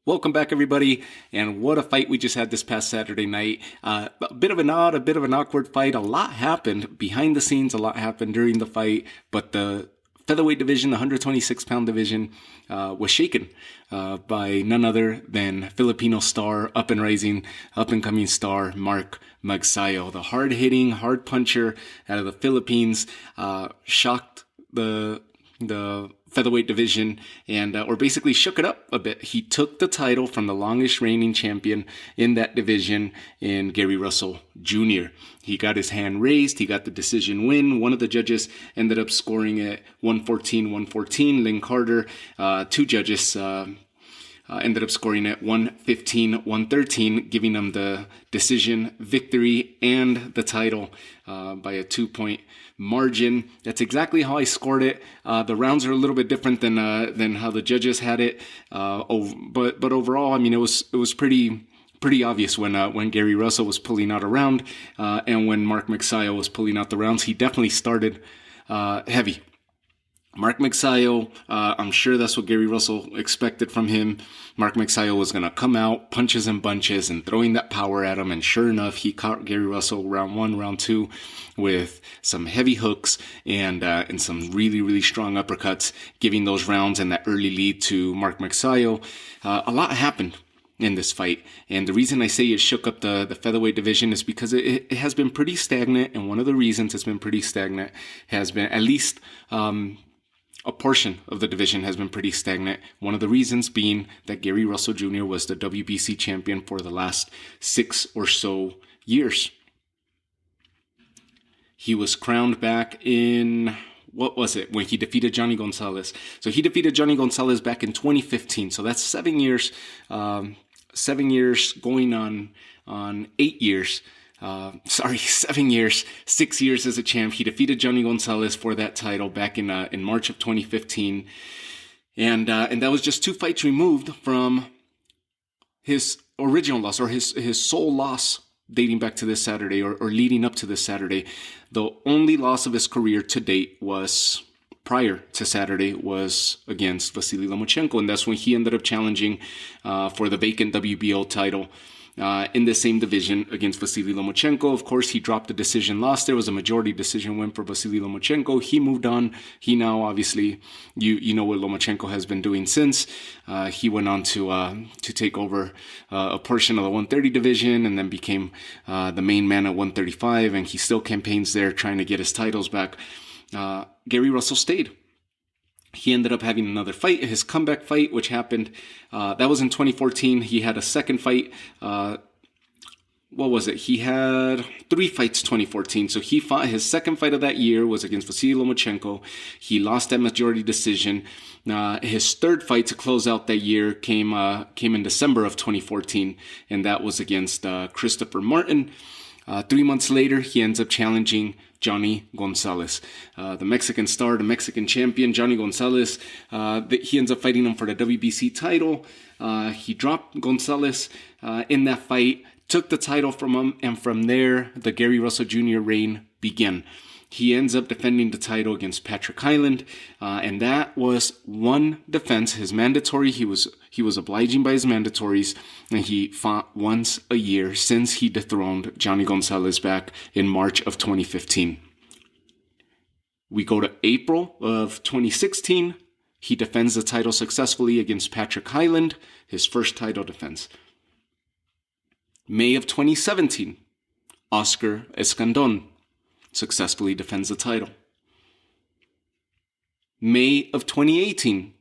Welcome back, everybody, and what a fight we just had this past Saturday night. A bit of an awkward fight. A lot happened behind the scenes. A lot happened during the fight, but the featherweight division, the 126-pound division, was shaken by none other than Filipino star, up and coming star Mark Magsayo. The hard-hitting, hard puncher out of the Philippines shocked the featherweight division and or basically shook it up a bit. He took the title from the longest reigning champion in that division in Gary Russell Jr. He got his hand raised. He got the decision win. One of the judges ended up scoring it 114-114. Lynn Carter. Two judges ended up scoring at 115-113, giving them the decision victory and the title by a 2-point margin. That's exactly how I scored it. The rounds are a little bit different than how the judges had it. But overall, I mean, it was pretty obvious when Gary Russell was pulling out a round and when Mark Magsayo was pulling out the rounds. He definitely started heavy. Mark Magsayo, I'm sure that's what Gary Russell expected from him. Mark Magsayo was going to come out, punches and bunches, and throwing that power at him. And sure enough, he caught Gary Russell round one, round two, with some heavy hooks and some really, really strong uppercuts, giving those rounds and that early lead to Mark Magsayo. A lot happened in this fight. And the reason I say it shook up the featherweight division is because it has been pretty stagnant. And one of the reasons it's been pretty stagnant has been, at least a portion of the division has been pretty stagnant. One of the reasons being that Gary Russell Jr. was the WBC champion for the last 6 or so years. He was crowned back in, what was it, when he defeated Johnny Gonzalez. So he defeated Johnny Gonzalez back in 2015. So that's 7 years, 7 years going on 8 years. 7 years, 6 years as a champ. He defeated Johnny Gonzalez for that title back in March of 2015. And that was just 2 fights removed from his original loss, or his sole loss dating back to this Saturday, or leading up to this Saturday. The only loss of his career to date was prior to Saturday was against Vasily Lomachenko. And that's when he ended up challenging for the vacant WBO title in the same division against Vasily Lomachenko. Of course, he dropped the decision loss. There was a majority decision win for Vasily Lomachenko. He moved on. He now, obviously, you know what Lomachenko has been doing since. He went on to take over a portion of the 130 division and then became the main man at 135. And he still campaigns there trying to get his titles back. Gary Russell stayed. He ended up having another fight, his comeback fight, which happened, that was in 2014. He had a second fight. What was it? He had 3 fights 2014. So he fought, his second fight of that year was against Vasily Lomachenko. He lost that majority decision. His third fight to close out that year came in December of 2014, and that was against Christopher Martin. 3 months later, he ends up challenging Johnny Gonzalez, the Mexican star, the Mexican champion, Johnny Gonzalez. He ends up fighting him for the WBC title. He dropped Gonzalez in that fight, took the title from him, and from there, the Gary Russell Jr. reign began. He ends up defending the title against Patrick Hyland, and that was one defense, his mandatory. He was obliging by his mandatories, and he fought once a year since he dethroned Johnny Gonzalez back in March of 2015. We go to April of 2016. He defends the title successfully against Patrick Hyland, his first title defense. May of 2017, Oscar Escandon successfully defends the title. May of 2018,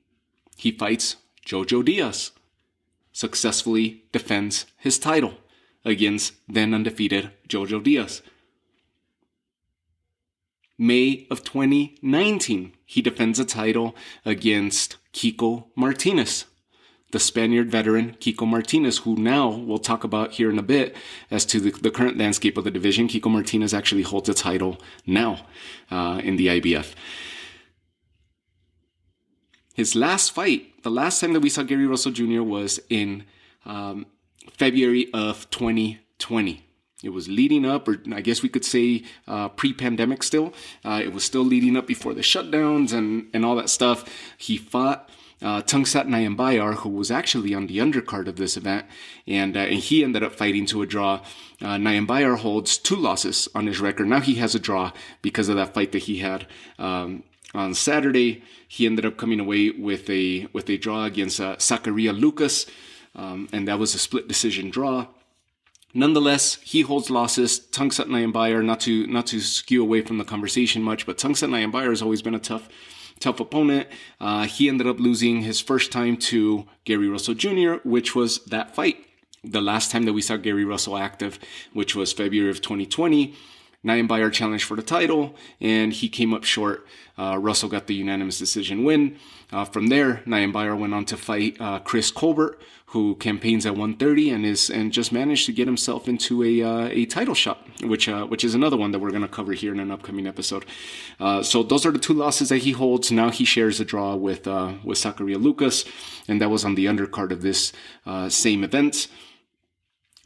he fights Jojo Diaz, successfully defends his title against then undefeated Jojo Diaz. May of 2019, he defends a title against Kiko Martinez, the Spaniard veteran Kiko Martinez, who now we'll talk about here in a bit as to the current landscape of the division. Kiko Martinez actually holds a title now in the IBF. His last fight, the last time that we saw Gary Russell Jr. was in February of 2020. It was leading up, or I guess we could say pre-pandemic still. It was still leading up before the shutdowns and all that stuff. He fought Tungsat Nyambayar, who was actually on the undercard of this event, and he ended up fighting to a draw. Nyambayar holds 2 losses on his record. Now he has a draw because of that fight that he had on Saturday. He ended up coming away with a draw against Zakaria Lucas, and that was a split decision draw. Nonetheless, he holds losses. Tungsat Nyambayar, not to skew away from the conversation much, but Tungsat Nyambayar has always been a tough opponent. He ended up losing his first time to Gary Russell Jr., which was that fight. The last time that we saw Gary Russell active, which was February of 2020. Nyambayar challenged for the title, and he came up short. Russell got the unanimous decision win. From there, Nyambayar went on to fight Chris Colbert, who campaigns at 130 and just managed to get himself into a title shot, which is another one that we're going to cover here in an upcoming episode. So those are the 2 losses that he holds. Now he shares a draw with Zakaria Lucas, and that was on the undercard of this same event.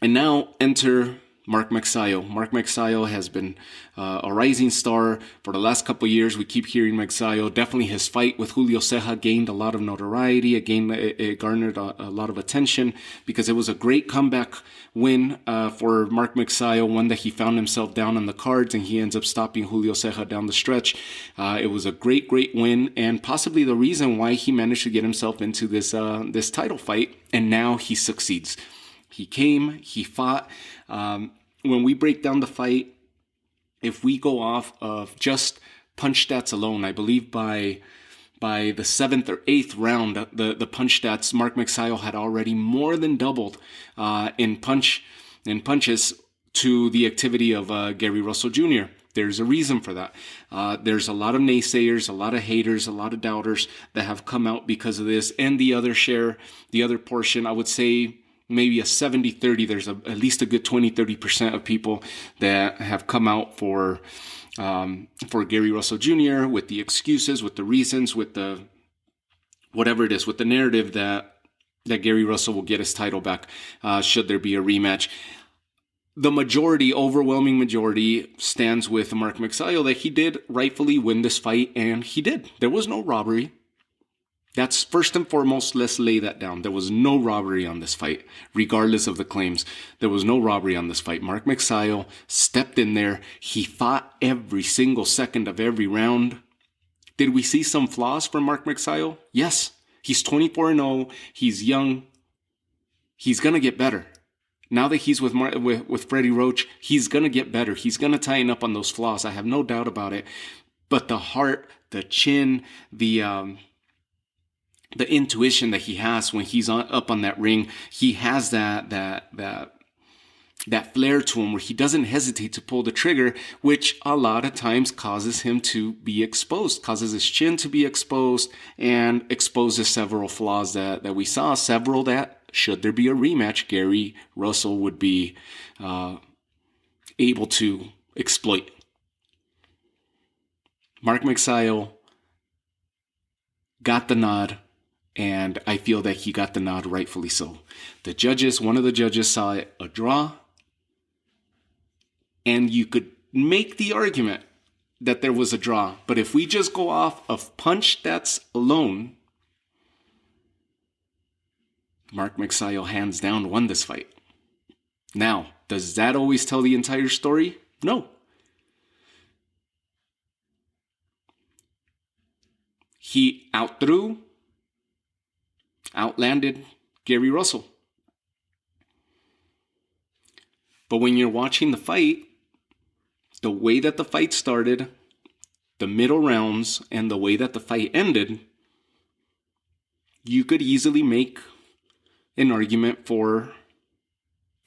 And now enter Mark Magsayo. Mark Magsayo has been a rising star for the last couple of years. We keep hearing Magsayo. Definitely his fight with Julio Ceja gained a lot of notoriety. It garnered a lot of attention because it was a great comeback win for Mark Magsayo, one that he found himself down on the cards and he ends up stopping Julio Ceja down the stretch. It was a great win and possibly the reason why he managed to get himself into this title fight, and now he succeeds. He came, he fought. When we break down the fight, if we go off of just punch stats alone, I believe by the 7th or 8th round, the punch stats, Mark Magsayo had already more than doubled in punches to the activity of Gary Russell Jr. There's a reason for that. There's a lot of naysayers, a lot of haters, a lot of doubters that have come out because of this, and the other portion, I would say, maybe a 70-30. There's at least a good 20-30% of people that have come out for Gary Russell Jr. with the excuses, with the reasons, with the whatever it is, with the narrative that Gary Russell will get his title back should there be a rematch. The overwhelming majority, stands with Mark Magsayo that he did rightfully win this fight, and he did. There was no robbery. That's first and foremost, let's lay that down. There was no robbery on this fight, regardless of the claims. There was no robbery on this fight. Mark Magsayo stepped in there. He fought every single second of every round. Did we see some flaws from Mark Magsayo? Yes. He's 24-0. He's young. He's going to get better. Now that he's with Freddie Roach, he's going to get better. He's going to tighten up on those flaws. I have no doubt about it. But the heart, the chin, the intuition that he has when he's up on that ring, he has that flair to him where he doesn't hesitate to pull the trigger, which a lot of times causes him to be exposed, causes his chin to be exposed, and exposes several flaws that we saw, several that, should there be a rematch, Gary Russell would be able to exploit. Mark Magsayo got the nod, and I feel that he got the nod rightfully so. One of the judges saw it a draw, and you could make the argument that there was a draw. But if we just go off of punch stats alone, Mark Magsayo hands down won this fight. Now, does that always tell the entire story? No. He outlanded Gary Russell. But when you're watching the fight, the way that the fight started, the middle rounds, and the way that the fight ended, you could easily make an argument for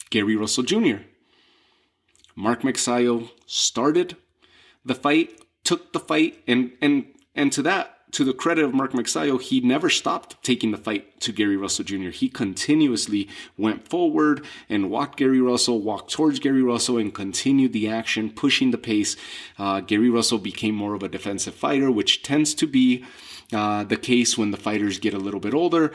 Gary Russell Jr. Mark Magsayo started the fight, took the fight, and to the credit of Mark Magsayo, he never stopped taking the fight to Gary Russell Jr. He continuously went forward and walked towards Gary Russell and continued the action, pushing the pace. Gary Russell became more of a defensive fighter, which tends to be the case when the fighters get a little bit older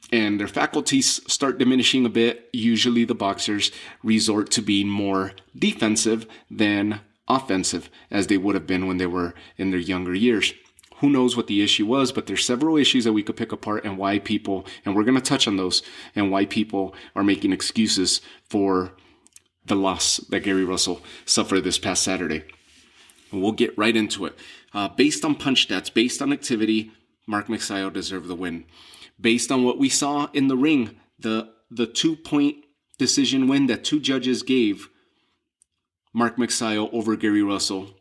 and their faculties start diminishing a bit. Usually the boxers resort to being more defensive than offensive, as they would have been when they were in their younger years. Who knows what the issue was, but there's several issues that we could pick apart and why people, and we're going to touch on those, and why people are making excuses for the loss that Gary Russell suffered this past Saturday. And we'll get right into it. Based on punch stats, based on activity, Mark Magsayo deserved the win. Based on what we saw in the ring, the 2-point decision win that 2 judges gave Mark Magsayo over Gary Russell,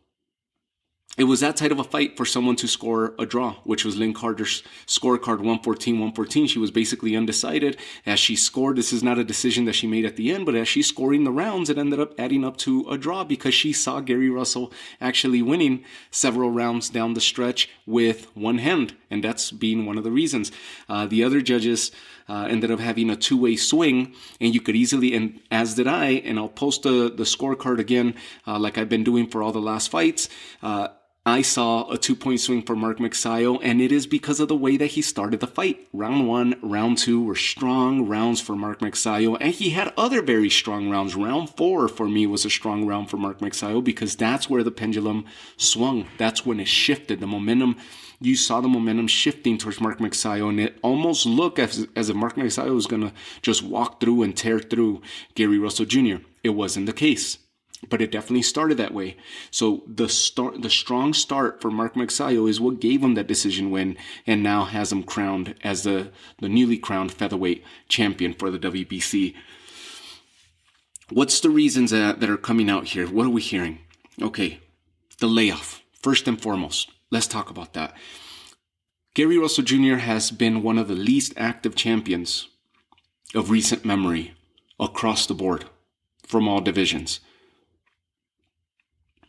it was that tight of a fight for someone to score a draw, which was Lynn Carter's scorecard 114-114. She was basically undecided. As she scored, this is not a decision that she made at the end, but as she's scoring the rounds, it ended up adding up to a draw because she saw Gary Russell actually winning several rounds down the stretch with one hand, and that's being one of the reasons. The other judges ended up having a 2-way swing, and you could easily, and as did I, and I'll post the scorecard again like I've been doing for all the last fights. I saw a 2-point swing for Mark Magsayo, and it is because of the way that he started the fight. Round 1, round 2 were strong rounds for Mark Magsayo, and he had other very strong rounds. Round 4 for me was a strong round for Mark Magsayo because that's where the pendulum swung. That's when it shifted. The momentum, you saw the momentum shifting towards Mark Magsayo, and it almost looked as if Mark Magsayo was going to just walk through and tear through Gary Russell Jr. It wasn't the case. But it definitely started that way. So the strong start for Mark Magsayo is what gave him that decision win and now has him crowned as the newly crowned featherweight champion for the WBC. What's the reasons that are coming out here? What are we hearing? Okay, the layoff. First and foremost, let's talk about that. Gary Russell Jr. has been one of the least active champions of recent memory across the board from all divisions.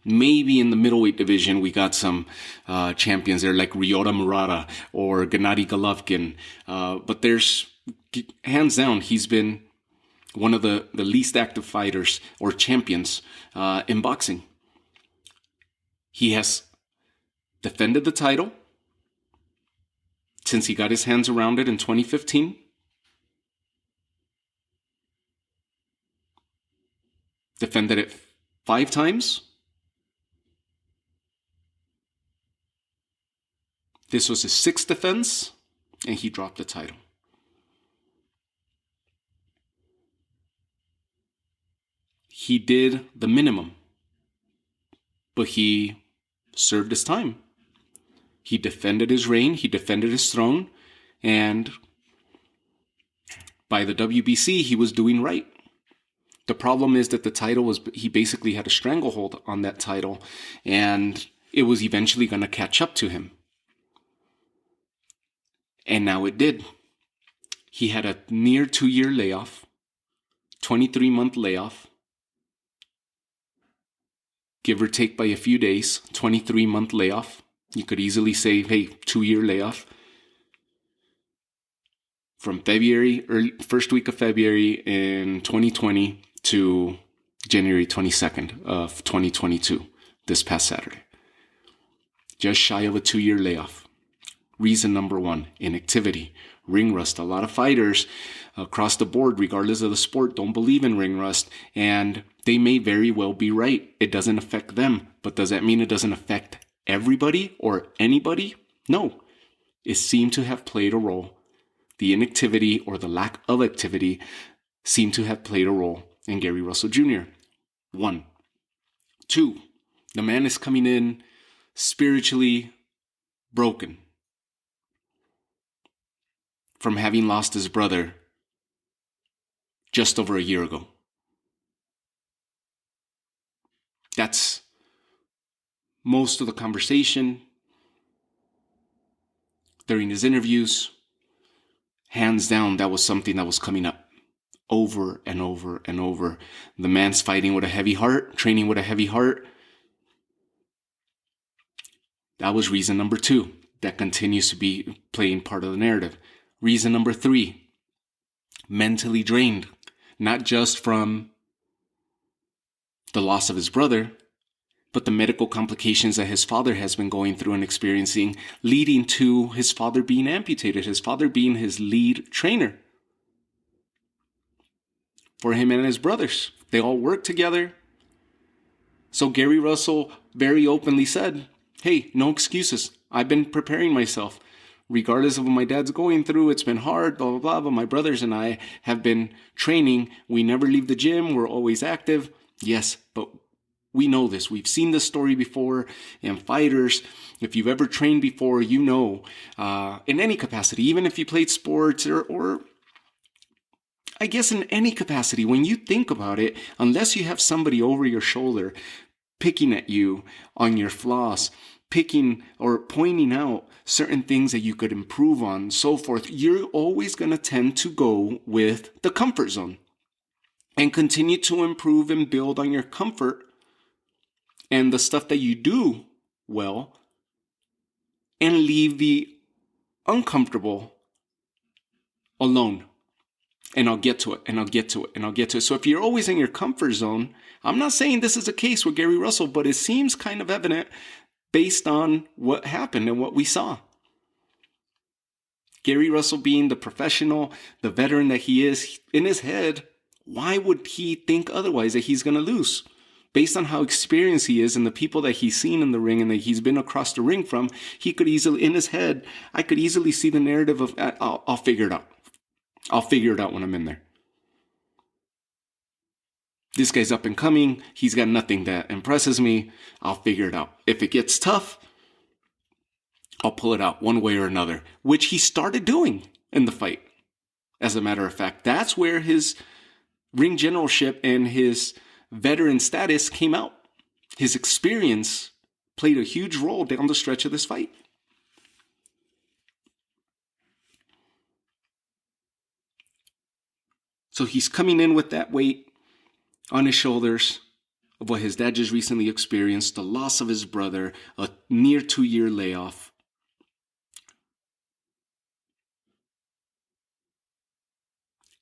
Maybe in the middleweight division, we got some champions there like Ryota Murata or Gennady Golovkin. But there's, hands down, he's been one of the least active fighters or champions in boxing. He has defended the title since he got his hands around it in 2015. Defended it 5 times. This was his 6th defense, and he dropped the title. He did the minimum, but he served his time. He defended his reign, he defended his throne, and by the WBC, he was doing right. The problem is that the title was, he basically had a stranglehold on that title, and it was eventually going to catch up to him. And now it did. He had a near 2-year layoff, 23-month layoff, give or take by a few days, 23-month layoff. You could easily say, hey, 2-year layoff. From February, first week of February in 2020 to January 22nd of 2022, this past Saturday. Just shy of a 2-year layoff. Reason number 1, inactivity, ring rust. A lot of fighters across the board, regardless of the sport, don't believe in ring rust, and they may very well be right. It doesn't affect them, but does that mean it doesn't affect everybody or anybody? No. It seemed to have played a role. The inactivity or the lack of activity seemed to have played a role in Gary Russell Jr. 1. 2, the man is coming in spiritually broken from having lost his brother just over a year ago. That's most of the conversation during his interviews. Hands down, that was something that was coming up over and over and over. The man's fighting with a heavy heart, training with a heavy heart. That was reason number 2. That continues to be playing part of the narrative. Reason number 3, mentally drained, not just from the loss of his brother, but the medical complications that his father has been going through and experiencing, leading to his father being amputated, his father being his lead trainer for him and his brothers. They all work together. So Gary Russell very openly said, hey, no excuses. I've been preparing myself. Regardless of what my dad's going through, it's been hard, blah, blah, blah. But my brothers and I have been training. We never leave the gym. We're always active. Yes, but we know this. We've seen this story before. And fighters, if you've ever trained before, you know, in any capacity, even if you played sports or I guess in any capacity, when you think about it, unless you have somebody over your shoulder picking at you on your flaws, picking or pointing out certain things that you could improve on, so forth, you're always going to tend to go with the comfort zone and continue to improve and build on your comfort and the stuff that you do well, and leave the uncomfortable alone. And I'll get to it, and I'll get to it, and I'll get to it. So if you're always in your comfort zone, I'm not saying this is a case with Gary Russell, but it seems kind of evident based on what happened and what we saw. Gary Russell being the professional, the veteran that he is, in his head, why would he think otherwise, that he's going to lose? Based on how experienced he is and the people that he's seen in the ring and that he's been across the ring from, he could easily, in his head, I could easily see the narrative of, I'll figure it out. I'll figure it out when I'm in there. This guy's up and coming. He's got nothing that impresses me. I'll figure it out. If it gets tough, I'll pull it out one way or another, which he started doing in the fight. As a matter of fact, that's where his ring generalship and his veteran status came out. His experience played a huge role down the stretch of this fight. So he's coming in with that weight on his shoulders of what his dad just recently experienced, the loss of his brother, a near 2-year layoff.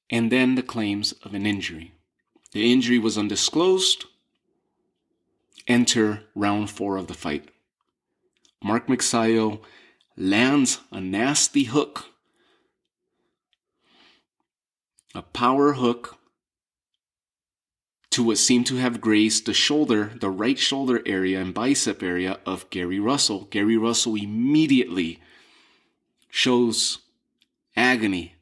And then the claims of an injury. The injury was undisclosed. Enter round 4 of the fight. Mark Magsayo lands a nasty hook. A power hook to what seemed to have grazed the shoulder, the right shoulder area and bicep area of Gary Russell. Gary Russell immediately shows agony,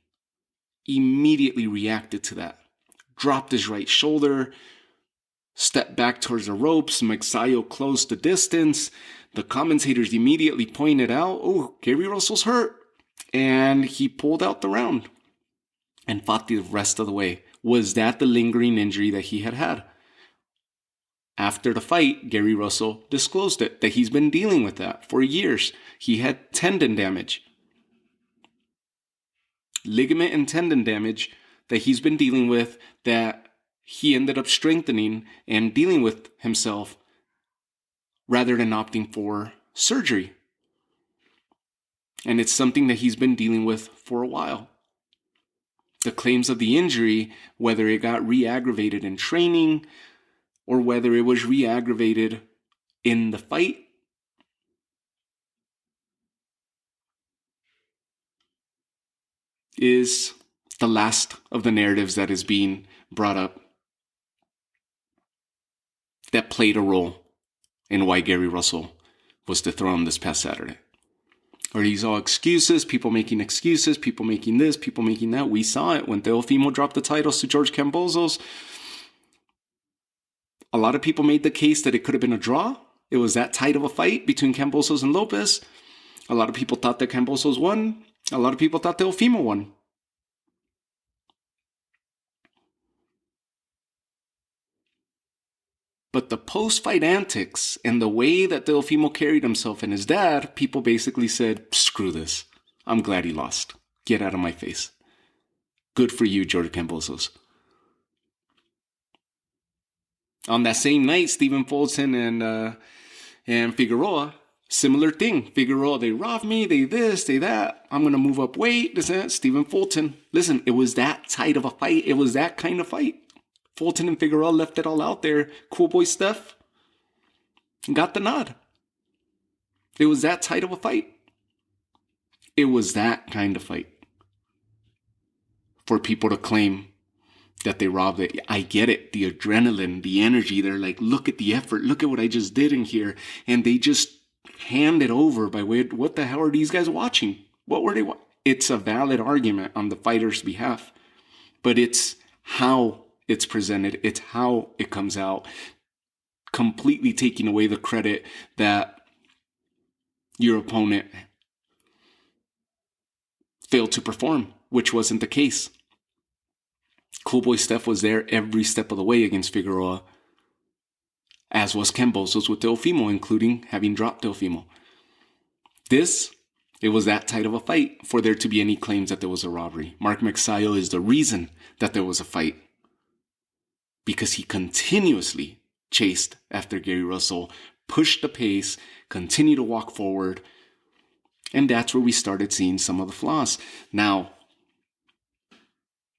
immediately reacted to that. Dropped his right shoulder, stepped back towards the ropes. Magsayo closed the distance. The commentators immediately pointed out, oh, Gary Russell's hurt. And he pulled out the round and fought the rest of the way. Was that the lingering injury that he had had? After the fight, Gary Russell disclosed it, that he's been dealing with that for years. He had tendon damage, ligament and tendon damage that he's been dealing with, that he ended up strengthening and dealing with himself rather than opting for surgery. And it's something that he's been dealing with for a while. The claims of the injury, whether it got re-aggravated in training or whether it was re-aggravated in the fight, is the last of the narratives that is being brought up that played a role in why Gary Russell was dethroned this past Saturday. Or these all excuses, people making excuses, people making this, people making that. We saw it when Teofimo dropped the titles to George Kambosos. A lot of people made the case that it could have been a draw. It was that tight of a fight between Kambosos and Lopez. A lot of people thought that Kambosos won. A lot of people thought Teofimo won. But the post-fight antics and the way that Teofimo carried himself and his dad, people basically said, screw this. I'm glad he lost. Get out of my face. Good for you, George Kambosos. On that same night, Stephen Fulton and Figueroa, similar thing. Figueroa, they robbed me, they this, they that. I'm going to move up weight, this and that. Stephen Fulton. Listen, it was that tight of a fight. It was that kind of fight. Fulton and Figueroa left it all out there. Cool boy Steph got the nod. It was that tight of a fight. It was that kind of fight. For people to claim that they robbed it. I get it. The adrenaline, the energy. They're like, look at the effort. Look at what I just did in here. And they just handed over by what the hell are these guys watching? What were they watching? It's a valid argument on the fighter's behalf, but it's how it's presented. It's how it comes out, completely taking away the credit that your opponent failed to perform, which wasn't the case. Cool Boy Steph was there every step of the way against Figueroa, as was Kambosos with Teofimo, including having dropped Teofimo. It was that tight of a fight for there to be any claims that there was a robbery. Mark Magsayo is the reason that there was a fight, because he continuously chased after Gary Russell, pushed the pace, continued to walk forward, and that's where we started seeing some of the flaws. Now,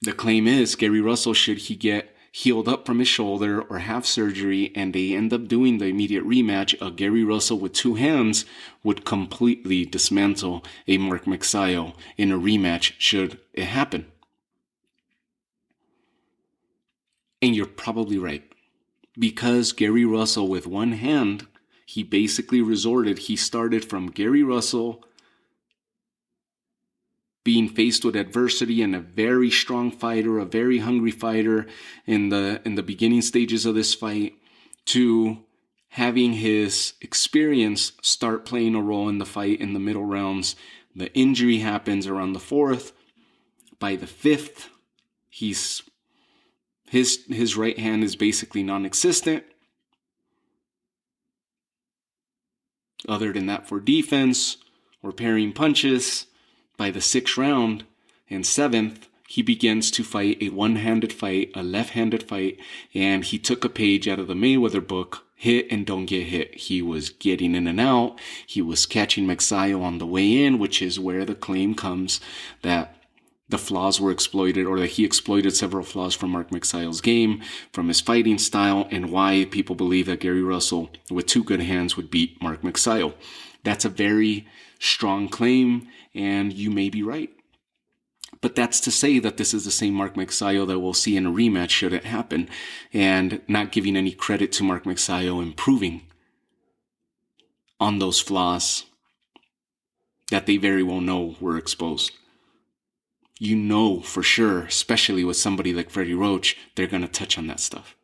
the claim is Gary Russell, should he get healed up from his shoulder or have surgery and they end up doing the immediate rematch, a Gary Russell with two hands would completely dismantle a Mark Magsayo in a rematch should it happen. And you're probably right. Because Gary Russell with one hand, he started from Gary Russell being faced with adversity and a very strong fighter, a very hungry fighter in the beginning stages of this fight, to having his experience start playing a role in the fight in the middle rounds. The injury happens around the fourth. By the fifth, his right hand is basically non-existent. Other than that, for defense or parrying punches. By the sixth round and seventh, he begins to fight a one-handed fight, a left-handed fight, and he took a page out of the Mayweather book, hit and don't get hit. He was getting in and out. He was catching Magsayo on the way in, which is where the claim comes that the flaws were exploited, or that he exploited several flaws from Mark Magsayo's game, from his fighting style, and why people believe that Gary Russell, with two good hands, would beat Mark Magsayo. That's a very strong claim, and you may be right. But that's to say that this is the same Mark Magsayo that we'll see in a rematch should it happen, and not giving any credit to Mark Magsayo improving on those flaws that they very well know were exposed. You know for sure, especially with somebody like Freddie Roach, they're going to touch on that stuff.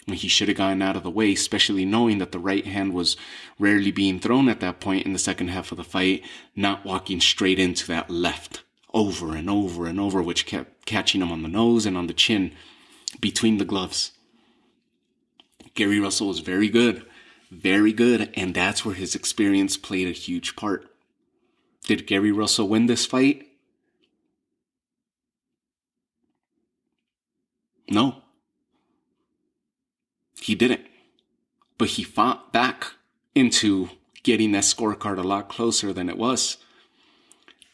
When he should have gotten out of the way, especially knowing that the right hand was rarely being thrown at that point in the second half of the fight, not walking straight into that left over and over and over, which kept catching him on the nose and on the chin between the gloves. Gary Russell was very good, and that's where his experience played a huge part. Did Gary Russell win this fight? No. He didn't. But he fought back into getting that scorecard a lot closer than it was.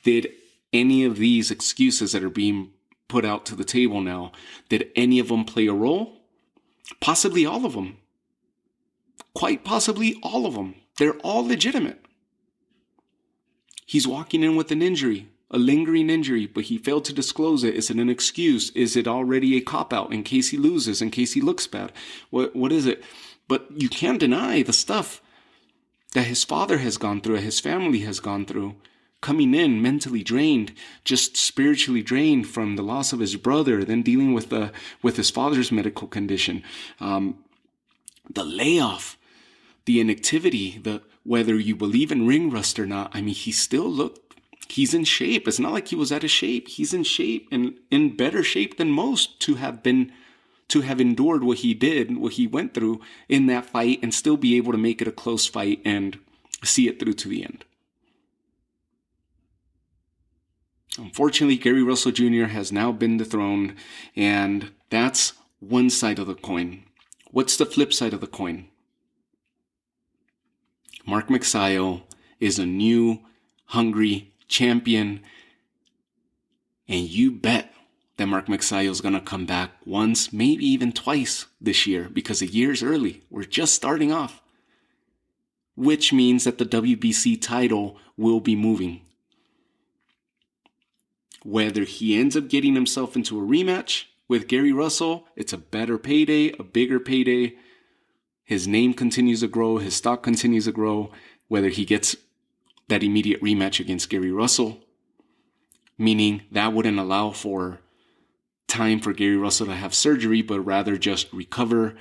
Did any of these excuses that are being put out to the table now, did any of them play a role? Possibly all of them. Quite possibly all of them. They're all legitimate. He's walking in with an injury, a lingering injury, but he failed to disclose it. Is it an excuse? Is it already a cop-out in case he loses, in case he looks bad? What is it? But you can't deny the stuff that his father has gone through, his family has gone through, coming in mentally drained, just spiritually drained from the loss of his brother, then dealing with his father's medical condition, the layoff, the inactivity, whether you believe in ring rust or not. I mean, he's in shape. It's not like he was out of shape. He's in shape and in better shape than most to have endured what he did, what he went through in that fight, and still be able to make it a close fight and see it through to the end. Unfortunately, Gary Russell Jr. has now been dethroned, and that's one side of the coin. What's the flip side of the coin? Mark Magsayo is a new, hungry champion, and you bet that Mark Magsayo is going to come back once, maybe even twice this year, because a year's early. We're just starting off, which means that the WBC title will be moving. Whether he ends up getting himself into a rematch with Gary Russell, it's a better payday, a bigger payday, his name continues to grow, his stock continues to grow, whether he gets that immediate rematch against Gary Russell, meaning that wouldn't allow for time for Gary Russell to have surgery, but rather just recover,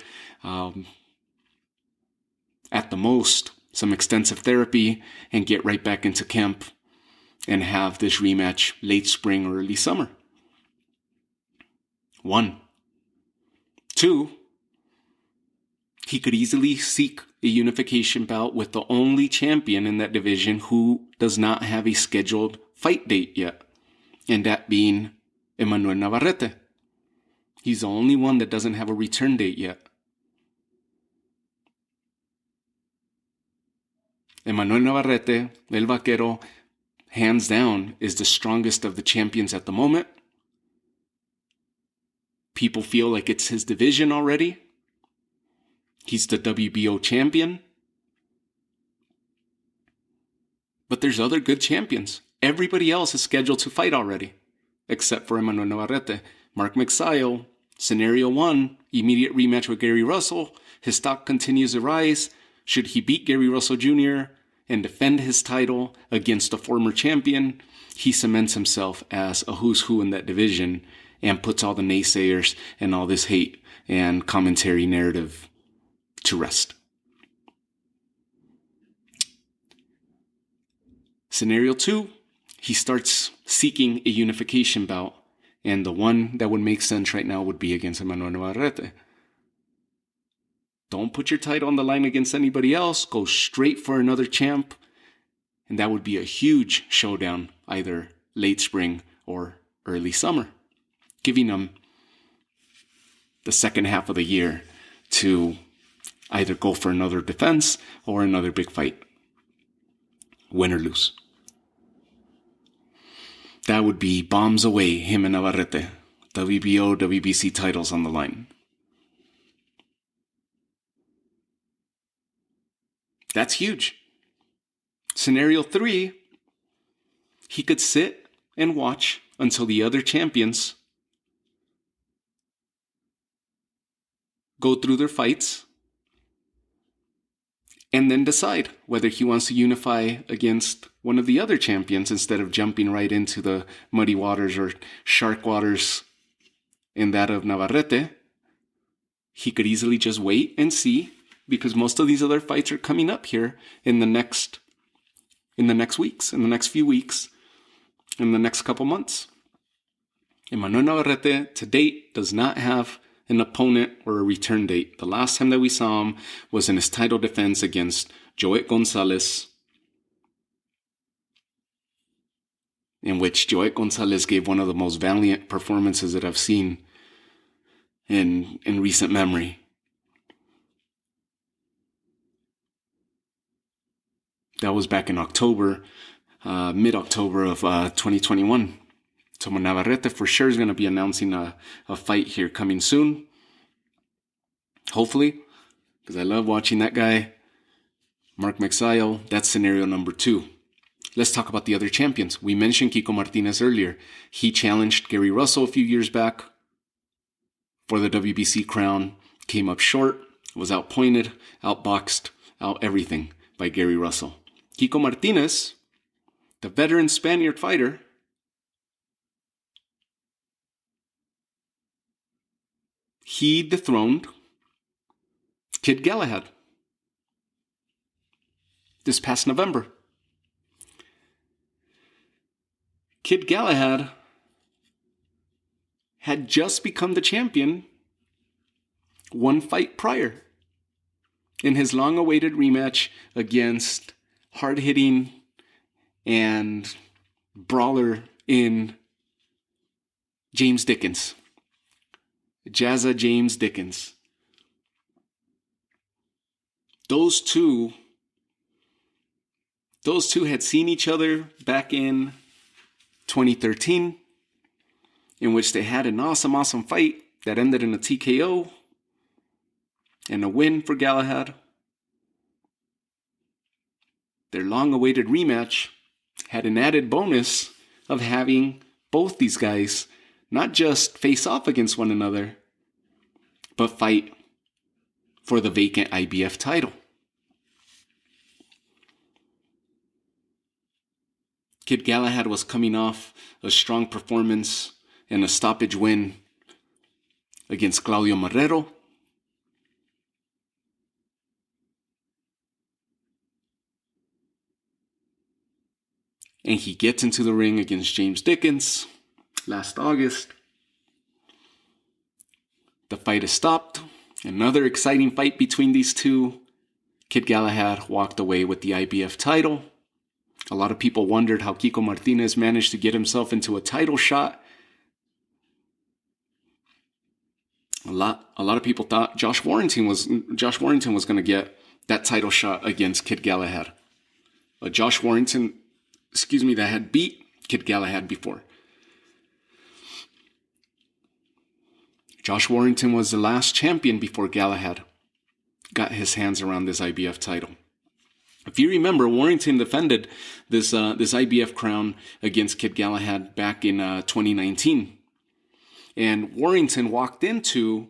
at the most, some extensive therapy, and get right back into camp and have this rematch late spring or early summer. 1. 2, he could easily seek a unification bout with the only champion in that division who does not have a scheduled fight date yet, and that being Emmanuel Navarrete. He's the only one that doesn't have a return date yet. Emmanuel Navarrete, El Vaquero, hands down, is the strongest of the champions at the moment. People feel like it's his division already. He's the WBO champion. But there's other good champions. Everybody else is scheduled to fight already, except for Emmanuel Navarrete. Mark Magsayo, scenario 1, immediate rematch with Gary Russell. His stock continues to rise. Should he beat Gary Russell Jr. and defend his title against a former champion, he cements himself as a who's who in that division and puts all the naysayers and all this hate and commentary narrative to rest. Scenario 2, he starts seeking a unification bout, and the one that would make sense right now would be against Emmanuel Navarrete. Don't put your title on the line against anybody else. Go straight for another champ, and that would be a huge showdown, either late spring or early summer, giving him the second half of the year to either go for another defense or another big fight, win or lose. That would be bombs away, him and Navarrete. WBO, WBC titles on the line. That's huge. Scenario 3, he could sit and watch until the other champions go through their fights and then decide whether he wants to unify against one of the other champions instead of jumping right into the muddy waters or shark waters in that of Navarrete. He could easily just wait and see, because most of these other fights are coming up here in the next weeks, in the next few weeks, in the next couple months. Emmanuel Navarrete, to date, does not have an opponent or a return date. The last time that we saw him was in his title defense against Joet Gonzalez, in which Joet Gonzalez gave one of the most valiant performances that I've seen in recent memory. That was back in October, mid-October of 2021. So Navarrete for sure is going to be announcing a fight here coming soon. Hopefully, because I love watching that guy. Mark Magsayo, that's scenario number 2. Let's talk about the other champions. We mentioned Kiko Martinez earlier. He challenged Gary Russell a few years back for the WBC crown. Came up short, was outpointed, outboxed, out everything by Gary Russell. Kiko Martinez, the veteran Spaniard fighter, he dethroned Kid Galahad this past November. Kid Galahad had just become the champion one fight prior in his long-awaited rematch against hard-hitting and brawler in James Dickens. Jazza James Dickens. Those two had seen each other back in 2013, in which they had an awesome fight that ended in a TKO and a win for Galahad. Their long-awaited rematch had an added bonus of having both these guys not just face off against one another, but fight for the vacant IBF title. Kid Galahad was coming off a strong performance and a stoppage win against Claudio Marrero. And he gets into the ring against James Dickens last August. The fight is stopped. Another exciting fight between these two. Kid Galahad walked away with the IBF title. A lot of people wondered how Kiko Martinez managed to get himself into a title shot. A lot of people thought Josh Warrington was going to get that title shot against Kid Galahad. Josh Warrington, that had beat Kid Galahad before. Josh Warrington was the last champion before Galahad got his hands around this IBF title. If you remember, Warrington defended this IBF crown against Kid Galahad back in 2019. And Warrington walked into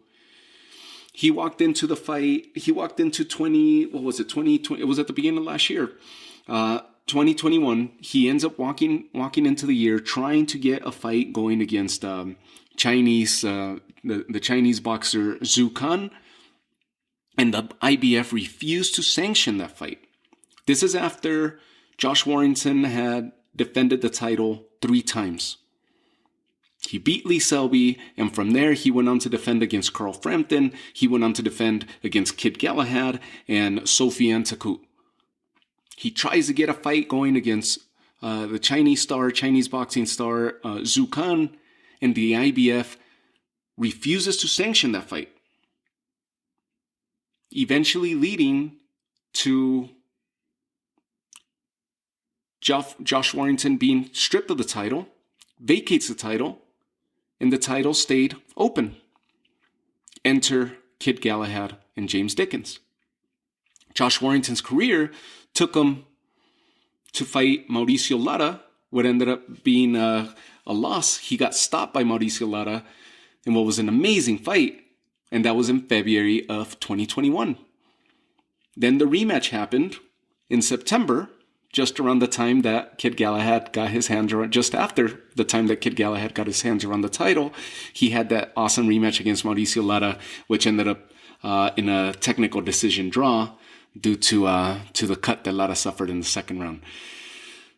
the fight. He walked into 2020. It was at the beginning of last year, 2021. He ends up walking into the year trying to get a fight going against the Chinese boxer Zhu Kan, and the IBF refused to sanction that fight. This is after Josh Warrington had defended the title 3 times. He beat Lee Selby, and from there he went on to defend against Carl Frampton. He went on to defend against Kid Galahad and Sofiane Takut. He tries to get a fight going against the Chinese boxing star Zhu Kan, and the IBF refuses to sanction that fight, eventually leading to Josh Warrington being stripped of the title, vacates the title, and the title stayed open. Enter Kid Galahad and James Dickens. Josh Warrington's career took him to fight Mauricio Lara, what ended up being a loss. He got stopped by Mauricio Lara in what was an amazing fight, and that was in February of 2021. Then the rematch happened in September, just around the time that Kid Galahad got his hands around, just after the time that Kid Galahad got his hands around the title. He had that awesome rematch against Mauricio Lara, which ended up in a technical decision draw due to the cut that Lara suffered in the second round.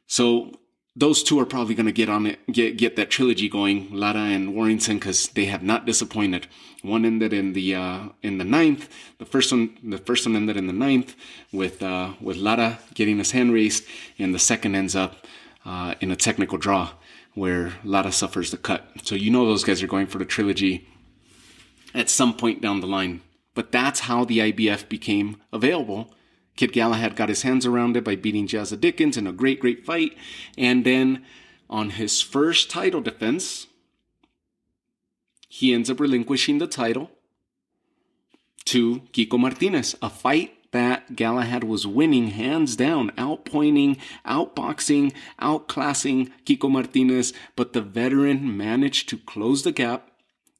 So those two are probably going to get on it, get that trilogy going, Lara and Warrington, because they have not disappointed. One ended in the ninth. The first one ended in the ninth with Lara getting his hand raised, and the second ends up in a technical draw where Lara suffers the cut. So those guys are going for the trilogy at some point down the line. But that's how the IBF became available. Kid Galahad got his hands around it by beating Jazza Dickens in a great fight. And then on his first title defense, he ends up relinquishing the title to Kiko Martinez, a fight that Galahad was winning hands down, outpointing, outboxing, outclassing Kiko Martinez. But the veteran managed to close the gap,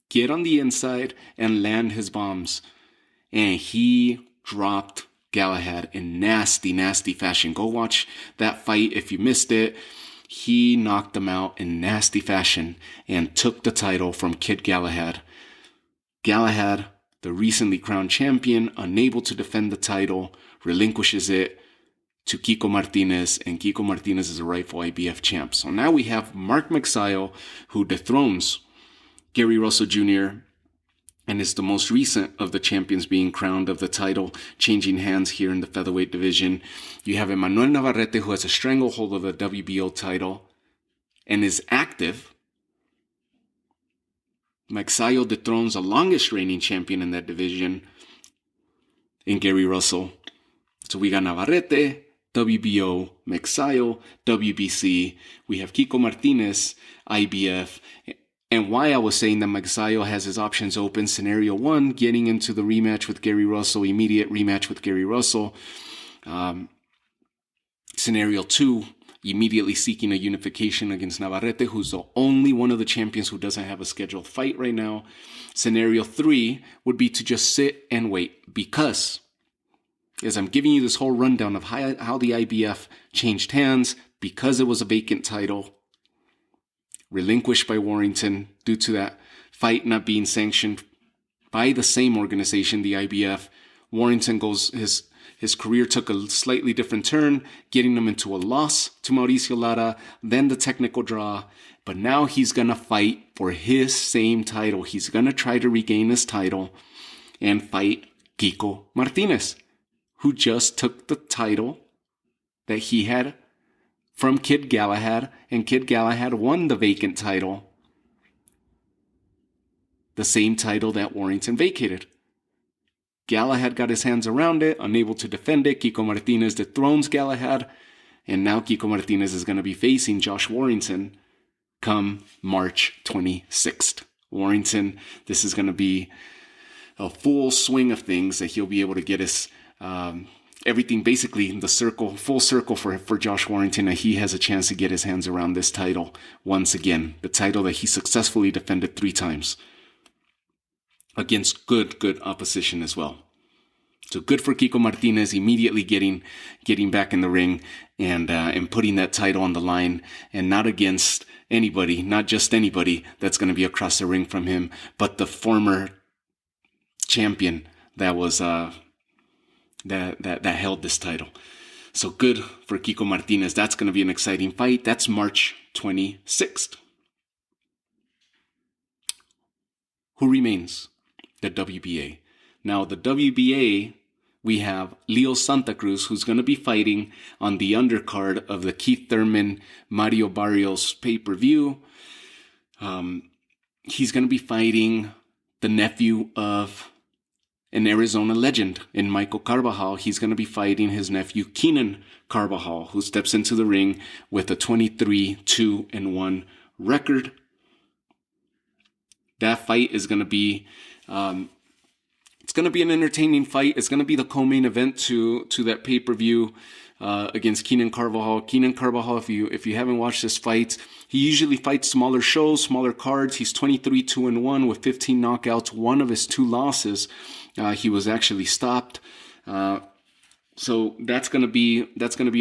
get on the inside, and land his bombs. And he dropped Galahad in nasty fashion. Go watch that fight if you missed it. He knocked him out in nasty fashion and took the title from Kid Galahad. Galahad, the recently crowned champion, unable to defend the title, relinquishes it to Kiko Martinez, and Kiko Martinez is a rightful IBF champ. So now we have Mark Magsayo, who dethrones Gary Russell Jr., and is the most recent of the champions being crowned of the title, changing hands here in the featherweight division. You have Emmanuel Navarrete, who has a stranglehold of the WBO title and is active. Magsayo dethrones the longest reigning champion in that division in Gary Russell. So we got Navarrete, WBO, Magsayo, WBC. We have Kiko Martinez, IBF. And why I was saying that Magsayo has his options open: scenario 1, getting into the rematch with Gary Russell, immediate rematch with Gary Russell. Scenario 2, immediately seeking a unification against Navarrete, who's the only one of the champions who doesn't have a scheduled fight right now. Scenario 3 would be to just sit and wait, because as I'm giving you this whole rundown of how the IBF changed hands, because it was a vacant title relinquished by Warrington due to that fight not being sanctioned by the same organization, the IBF. Warrington his career took a slightly different turn, getting him into a loss to Mauricio Lara, then the technical draw. But now he's going to fight for his same title. He's going to try to regain his title and fight Kiko Martinez, who just took the title that he had from Kid Galahad, and Kid Galahad won the vacant title, the same title that Warrington vacated. Galahad got his hands around it, unable to defend it. Kiko Martinez dethrones Galahad, and now Kiko Martinez is going to be facing Josh Warrington come March 26th. Warrington, this is going to be a full swing of things that he'll be able to get his everything basically in the circle, full circle for Josh Warrington, and he has a chance to get his hands around this title once again, the title that he successfully defended 3 times. Against good opposition as well. So good for Kiko Martinez, immediately getting back in the ring and putting that title on the line, and not against anybody, not just anybody that's going to be across the ring from him, but the former champion that was that held this title. So good for Kiko Martinez. That's going to be an exciting fight. That's March 26th. Who remains? The WBA. Now, the WBA, we have Leo Santa Cruz, who's going to be fighting on the undercard of the Keith Thurman Mario Barrios pay-per-view. He's going to be fighting the nephew of an Arizona legend in Michael Carbajal. He's going to be fighting his nephew Keenan Carbajal, who steps into the ring with a 23-2-1 record. That fight is going to be it's going to be an entertaining fight. It's going to be the co-main event to that pay-per-view against Keenan Carbajal. Keenan Carbajal, if you haven't watched this fight, he usually fights smaller shows, smaller cards. He's 23-2-1 with 15 knockouts. One of his 2 losses, he was actually stopped. So that's going to be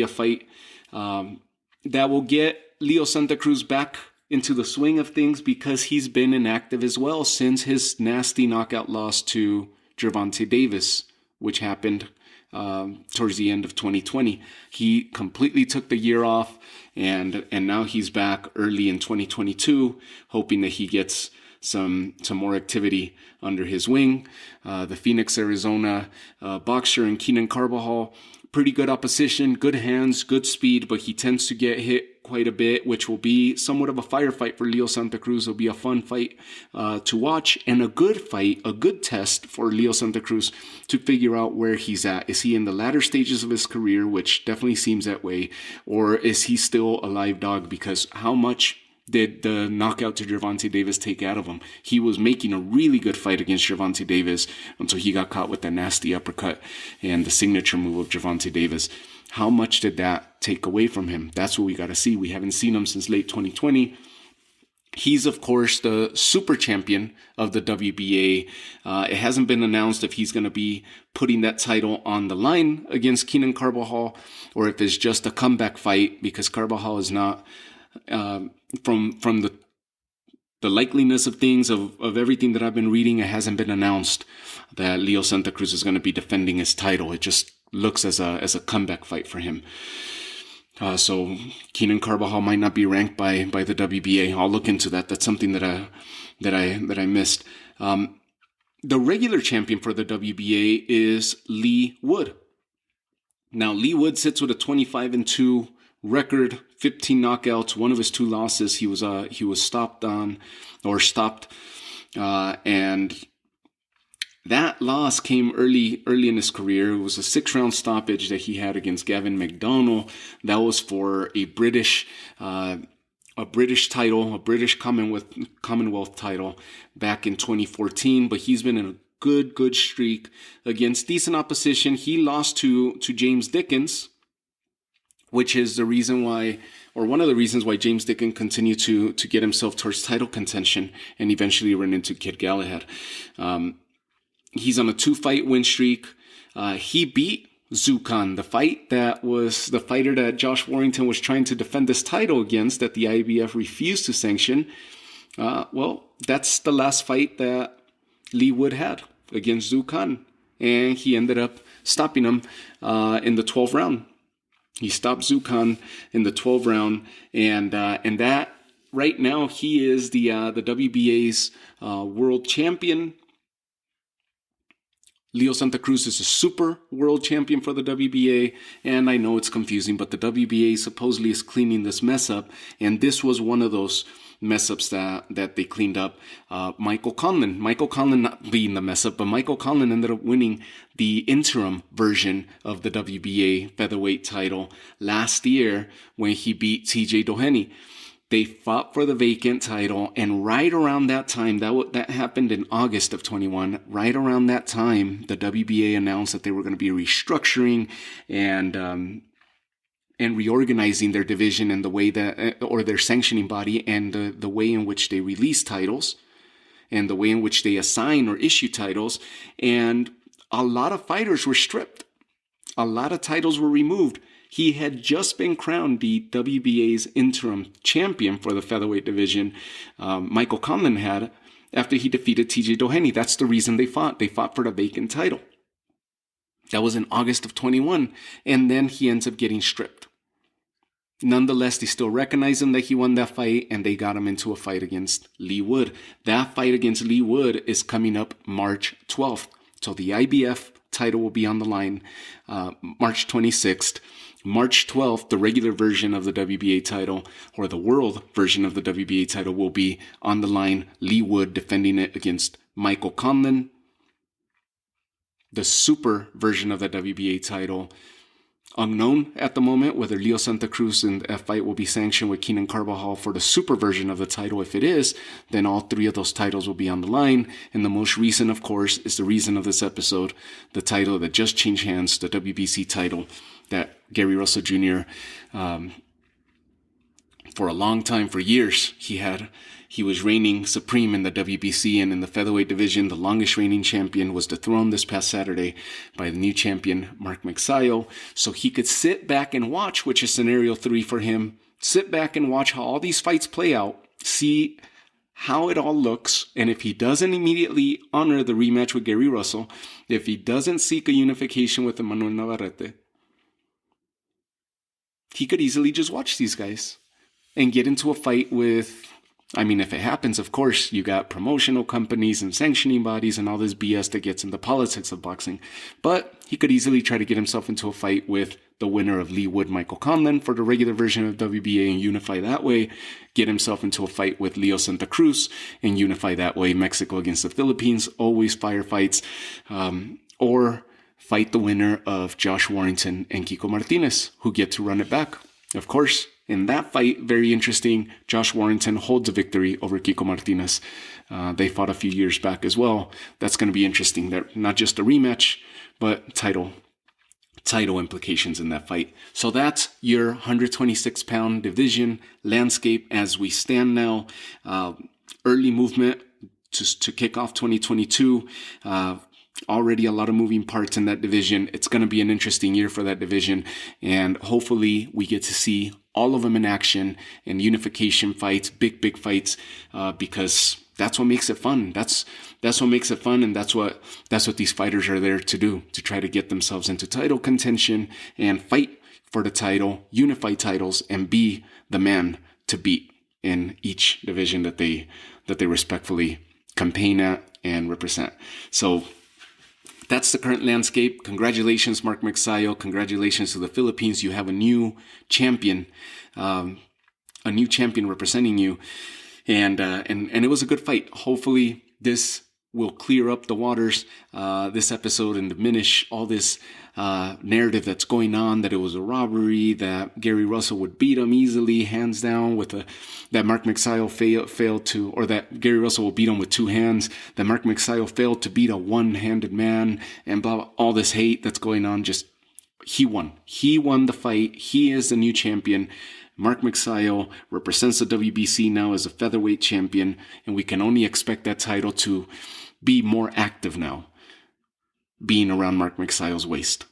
a fight that will get Leo Santa Cruz back into the swing of things, because he's been inactive as well since his nasty knockout loss to Gervonta Davis, which happened towards the end of 2020. He completely took the year off, and now he's back early in 2022, hoping that he gets some more activity under his wing. The Phoenix, Arizona boxer and Keenan Carbajal, pretty good opposition, good hands, good speed, but he tends to get hit quite a bit, which will be somewhat of a firefight for Leo Santa Cruz. It'll be a fun fight to watch, and a good fight, a good test for Leo Santa Cruz to figure out where he's at. Is he in the latter stages of his career, which definitely seems that way, or is he still a live dog? Because how much did the knockout to Gervonta Davis take out of him? He was making a really good fight against Gervonta Davis until he got caught with that nasty uppercut and the signature move of Gervonta Davis. How much did that take away from him? That's what we got to see. We haven't seen him since late 2020. He's, of course, the super champion of the WBA. It hasn't been announced if he's going to be putting that title on the line against Keenan Carbajal, or if it's just a comeback fight, because Carbajal is not, from the likeliness of things, of everything that I've been reading, it hasn't been announced that Leo Santa Cruz is going to be defending his title. It just looks as a comeback fight for him. So Keenan Carbajal might not be ranked by the WBA. I'll look into that. That's something that I missed. The regular champion for the WBA is Lee Wood. Now Lee Wood sits with a 25-2 record, 15 knockouts. One of his 2 losses, he was stopped, and that loss came early in his career. It was a 6-round stoppage that he had against Gavin McDonnell. That was for a British title, a British Commonwealth title back in 2014. But he's been in a good streak against decent opposition. He lost to James Dickens which is the reason why, or one of the reasons why James Dickon continued to get himself towards title contention and eventually run into Kid Galahad. He's on a 2-fight win streak. He beat Zukan, the fight that was the fighter that Josh Warrington was trying to defend this title against that the IBF refused to sanction. Well, that's the last fight that Lee Wood had against Zukan, and he ended up stopping him in the 12th round. He stopped Zukan in the 12th round, and that right now he is the WBA's world champion. Leo Santa Cruz is a super world champion for the WBA, and I know it's confusing, but the WBA supposedly is cleaning this mess up, and this was one of those mess ups that they cleaned up. Michael Conlan not being the mess up, but Michael Conlan ended up winning the interim version of the WBA featherweight title last year when he beat TJ Doheny. They fought for the vacant title, and right around that time, that happened in August of 21, right around that time, the WBA announced that they were going to be restructuring and reorganizing their division and the way that, or their sanctioning body, and the way in which they release titles and the way in which they assign or issue titles. And a lot of fighters were stripped. A lot of titles were removed. He had just been crowned the WBA's interim champion for the featherweight division. Michael Conlan had, after he defeated TJ Doheny. That's the reason they fought. They fought for the vacant title. That was in August of 21. And then he ends up getting stripped. Nonetheless, they still recognize him that he won that fight, and they got him into a fight against Lee Wood. That fight against Lee Wood is coming up March 12th. So the IBF title will be on the line March 26th. March 12th, the regular version of the WBA title, or the world version of the WBA title, will be on the line. Lee Wood defending it against Michael Conlan. The super version of the WBA title, unknown at the moment whether Leo Santa Cruz in a fight will be sanctioned with Keenan Carvajal for the super version of the title. If it is, then all three of those titles will be on the line. And the most recent, of course, is the reason of this episode, the title that just changed hands, the WBC title that Gary Russell Jr., for a long time, for years, he was reigning supreme in the WBC and in the featherweight division. The longest reigning champion was dethroned this past Saturday by the new champion, Mark Magsayo. So he could sit back and watch, which is scenario 3 for him. Sit back and watch how all these fights play out, see how it all looks, and if he doesn't immediately honor the rematch with Gary Russell, if he doesn't seek a unification with Emmanuel Navarrete, he could easily just watch these guys and get into a fight with, I mean, if it happens, of course, you got promotional companies and sanctioning bodies and all this BS that gets into politics of boxing. But he could easily try to get himself into a fight with the winner of Lee Wood, Michael Conlan, for the regular version of WBA and unify that way. Get himself into a fight with Leo Santa Cruz and unify that way. Mexico against the Philippines, always firefights. Or fight the winner of Josh Warrington and Kiko Martinez, who get to run it back. Of course, in that fight, very interesting, Josh Warrington holds a victory over Kiko Martinez. They fought a few years back as well. That's going to be interesting. They're not just a rematch, but title implications in that fight. So that's your 126-pound division landscape as we stand now. Early movement to kick off 2022. Already a lot of moving parts in that division. It's going to be an interesting year for that division, and hopefully we get to see all of them in action and unification fights, big fights, because that's what makes it fun. That's what makes it fun, and that's what these fighters are there to do, to try to get themselves into title contention and fight for the title, unify titles, and be the man to beat in each division that they respectfully campaign at and represent. So that's the current landscape. Congratulations, Mark Magsayo. Congratulations to the Philippines. You have a new champion representing you. And it was a good fight. Hopefully this will clear up the waters, this episode, and diminish all this narrative that's going on, that it was a robbery, that Gary Russell would beat him easily, hands down, that Mark Magsayo failed to, or that Gary Russell will beat him with 2 hands, that Mark Magsayo failed to beat a one-handed man, and blah, all this hate that's going on. Just he won. He won the fight. He is the new champion. Mark Magsayo represents the WBC now as a featherweight champion, and we can only expect that title to be more active now, being around Mark Magsayo's waist.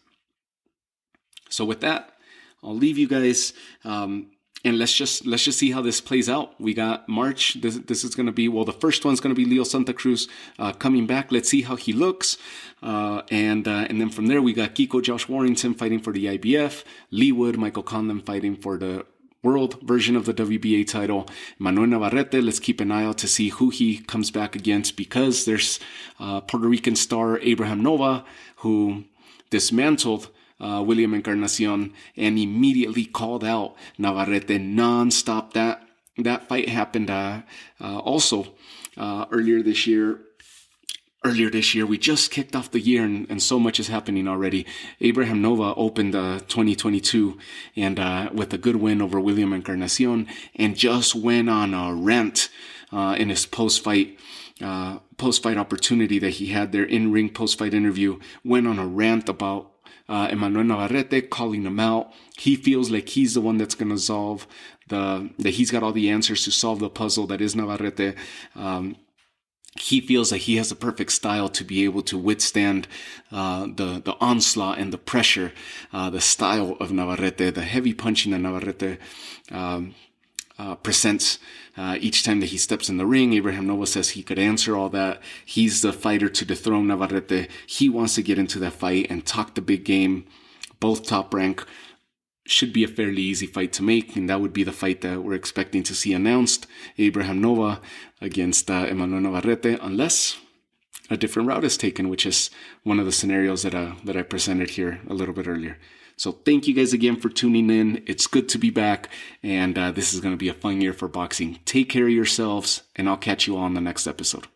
So with that, I'll leave you guys, and let's just see how this plays out. We got March. This is going to be, well, the first one's going to be Leo Santa Cruz coming back. Let's see how he looks, and then from there we got Kiko Josh Warrington fighting for the IBF, Lee Wood, Michael Conlon fighting for the world version of the WBA title. Manuel Navarrete, let's keep an eye out to see who he comes back against, because there's Puerto Rican star Abraham Nova, who dismantled William Encarnacion and immediately called out Navarrete nonstop. That fight happened also earlier this year. We just kicked off the year, and so much is happening already. Abraham Nova opened 2022 and with a good win over William Encarnacion, and just went on a rant in his post-fight opportunity that he had there, in-ring post-fight interview. Went on a rant about Emmanuel Navarrete, calling him out. He feels like he's the one that's going to solve that he's got all the answers to solve the puzzle that is Navarrete. He feels that he has the perfect style to be able to withstand the onslaught and the pressure, the style of Navarrete, the heavy punching that Navarrete presents each time that he steps in the ring. Abraham Nova says he could answer all that. He's the fighter to dethrone Navarrete. He wants to get into that fight and talk the big game. Both top rank. Should be a fairly easy fight to make, and that would be the fight that we're expecting to see announced. Abraham Nova against Emmanuel Navarrete, unless a different route is taken, which is one of the scenarios that I presented here a little bit earlier. So thank you guys again for tuning in. It's good to be back, and this is going to be a fun year for boxing. Take care of yourselves, and I'll catch you all on the next episode.